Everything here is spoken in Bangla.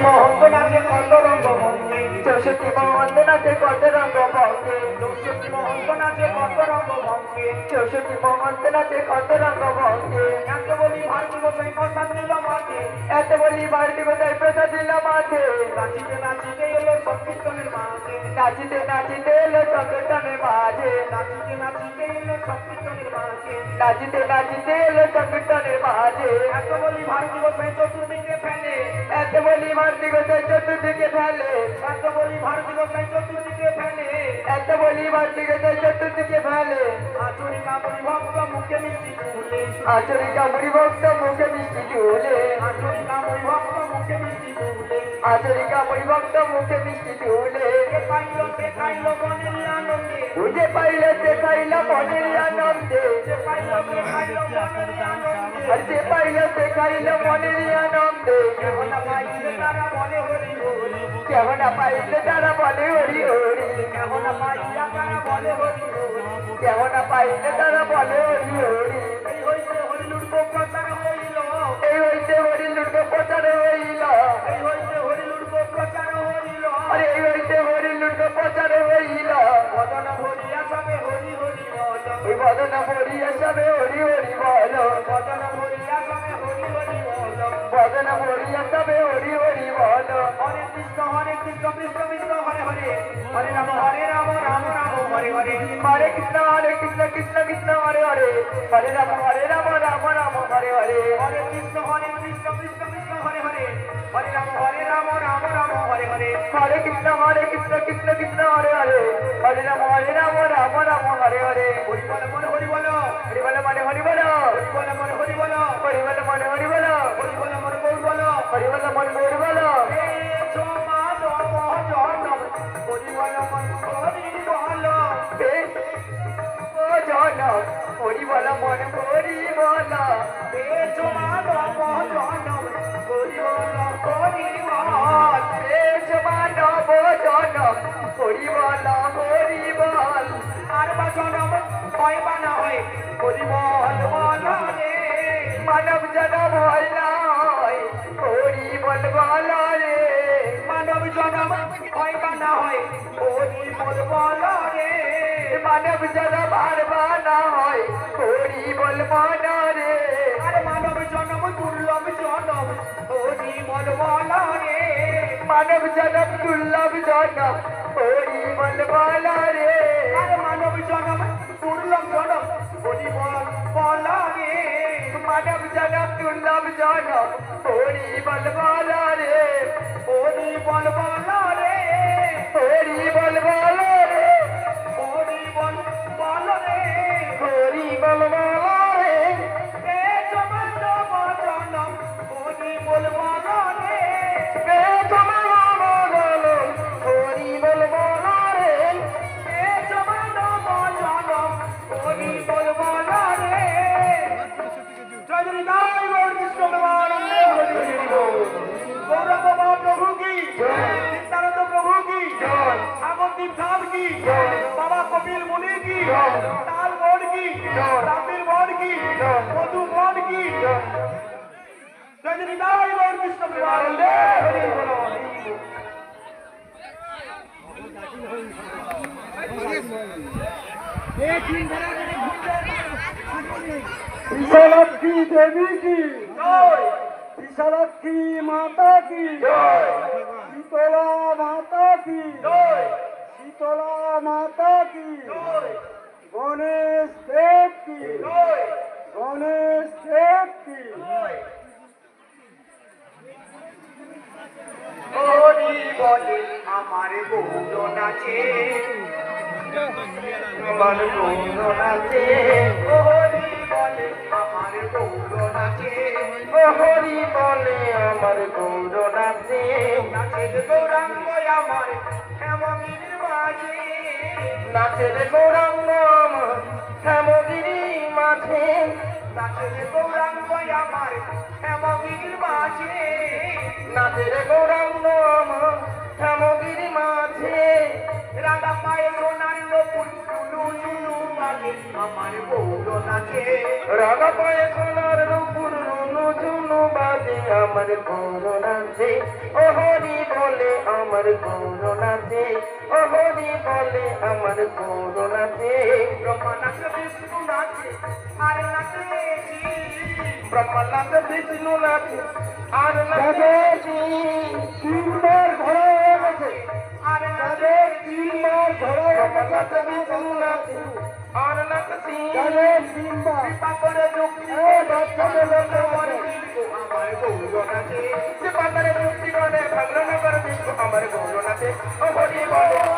মহন্ত নাচে কত রঙ্গ ভঙ্গে, 64 মহন্ত নাচে কত রঙ্গ ভঙ্গে, 64 মহন্ত নাচে কত রঙ্গ ভঙ্গে, 64 মহন্ত নাচে কত রঙ্গ ভঙ্গে। এত বলি ভারতী গোসাই প্রসাদ দিল মাঝে, এত বলি ভারতী গোসাই প্রসাদ দিল মাঝে। নাচিতে নাচিতে এলো সংকীর্তনের মাঝে, নাচিতে নাচিতে এলো সংকীর্তনের মাঝে, নাচিতে নাচিতে এলো সংকীর্তনের মাঝে, নাচিতে নাচিতে এলো সংকীর্তনের মাঝে। এত বলি ভারতী গোসাই চতুর্দিকে ফেলে, এত বলি ভারতী গোসাই চতুর্দিকে ফেলে, এত বলি ভারতী গোসাই চতুর্দিকে ফেলে, এত বলি ভারতী গোসাই চতুর্দিকে ফেলে। আচরি কামড়ি ভক্ত মুখে মিষ্টি তুলে, আচরি কামড়ি ভক্ত মুখে মিষ্টি তুলে, আচরি কামড়ি ভক্ত মুখে মিষ্টি তুলে, আচরি কামড়ি ভক্ত মুখে মিষ্টি তুলে। সে খাইল বনের আনন্দে, বুঝে পাইল সে খাইল বনের আনন্দে, সে পাইল সে খাইল বনের আনন্দে, আর সে পাইল সে খাইল বনের আনন্দে। কেমন পাইলে তারা বলে হরি হরি, কেমন পাইলে তারা বলে হরি হরি, কেমন পাইলে তারা বলে হরি হরি, কেমন পাইলে তারা বলে হরি হরি। এই হইতে হরি লুটব প্রচার হইল, এই হইতে হরি লুটব প্রচার হইল, এই হইতে হরি লুটব প্রচার হইল, আরে এই হইতে হরি লুটব প্রচার হইল। বদন ভরিয়া সবে হরি হরি বল, ওই বদন ভরিয়া সবে হরি হরি বল, বদন ভরিয়া সবে হরি হরি বল, বদন ভরিয়া সবে হরি হরি বল। হরে কৃষ্ণ কৃষ্ণ কৃষ্ণ হরে হরে, হরে রাম রাম রাম হরে হরে, হরে কৃষ্ণ কৃষ্ণ কৃষ্ণ হরে হরে, হরে রাম রাম রাম হরে হরে, হরে কৃষ্ণ কৃষ্ণ কৃষ্ণ হরে হরে, হরে রাম রাম রাম হরে হরে, হরে কৃষ্ণ কৃষ্ণ কৃষ্ণ হরে হরে, হরে রাম রাম রাম হরে হরে। হরি বল মনে হরি বল, হরি বল মানে হরি বল, হরি বল মনে হরি বল, হরি বল মানে হরি বল, হরি বল মনে গৌর বল, হরি বল মনে গৌর বল। হরি বল মন হরি বল, হরি বল মন হরি বল, বেজমান বজন হরি বল হরি বল, বেজমান বজন হরি বল হরি বল। আর বচনম হয় বা না হয় হরি বল বল রে, মানব জনম হয় না হয় হরি বল বল রে, মানব জনম হয় বা না হয় হরি বল বল রে, মানব জনম আর বা না হয় হরি বল বল রে, আর মানব জনম দুর্লভ জনম হরি বল বল রে, মানব জনম দুর্লভ জনম হরি বল বল রে, আর মানব জনম দুর্লভ জনম হরি বল বল রে, মানব জনম দুর্লভ জনম হরি বল বল রে, হরি বল বল রে, হরি বল বল রে, হরি বল বল রে, হরি বল বল রে, হে জমান জনম হরি বল বল রে, হে জমান জনম হরি বল বল রে, হে জমান জনম হরি বল বল রে। জয় জয় জয় গৌর কৃষ্ণ প্রেমানন্দে হরি হরি বল। গৌরব বাবা প্রভু কি জয়, নিত্যানন্দ প্রভু কি জয়, সাগরদীপ সাহেব কি জয়, বাবা কপিল মুনি কি জয়, তাল গৌর কি জয়, রামবীর গৌর কি জয়, মধু গৌর কি জয়। জয় জয় জয় গৌর কৃষ্ণ প্রেমানন্দে হরি বল। विशालक्षी देवी की जय, विशालक्षी माता की जय, शीतला माता की जय, शीतला माता की जय, गणेश देव की जय, गणेश देव की जय। হরি বলে আমার গৌর নাচে, আমার গৌর নাচে, হরি বলে আমার গৌর নাচে, হরি বলে আমার গৌর নাচে, নাচের গৌরাঙ্গ আমার হেমগিরির মাঝে, নাচের গৌরাঙ্গ আমার হেমগিরির মাঝে, নাচের গৌরাঙ্গ আমার হেমগিরির মাঝে, নাচের গৌরাঙ্গ আমার হেমগিরির মাঝে। রাধা পায়ে সোনার নপুর চুলু চুলু বাজে আমার গৌর নাচে, রাধা পায়ে সোনার নপুর চুলু চুলু বাজে আমার গৌর নাচে, ও আমার করুণাতে ও হরি বলে আমার করুণাতে ব্রহ্মা নাচে বিষ্ণু নাচে আর নাচে ব্রহ্মা নাচে বিষ্ণু নাচে আর নাচে তিনবার ঘোরা হয়ে গেছে আর নাচে তিনবার ঘোরা ব্রহ্মা নাচে বিষ্ণু নাচে আর নাচে তিনবার পাপড়ে যুক্তি বাচ্চাদের লক্ষ্য করে আমার গৌরনাথে যে পাতারে মুক্তি করে ভাগ্রনগর বিষ্ণু আমার গৌরনাথে ও হরি বলে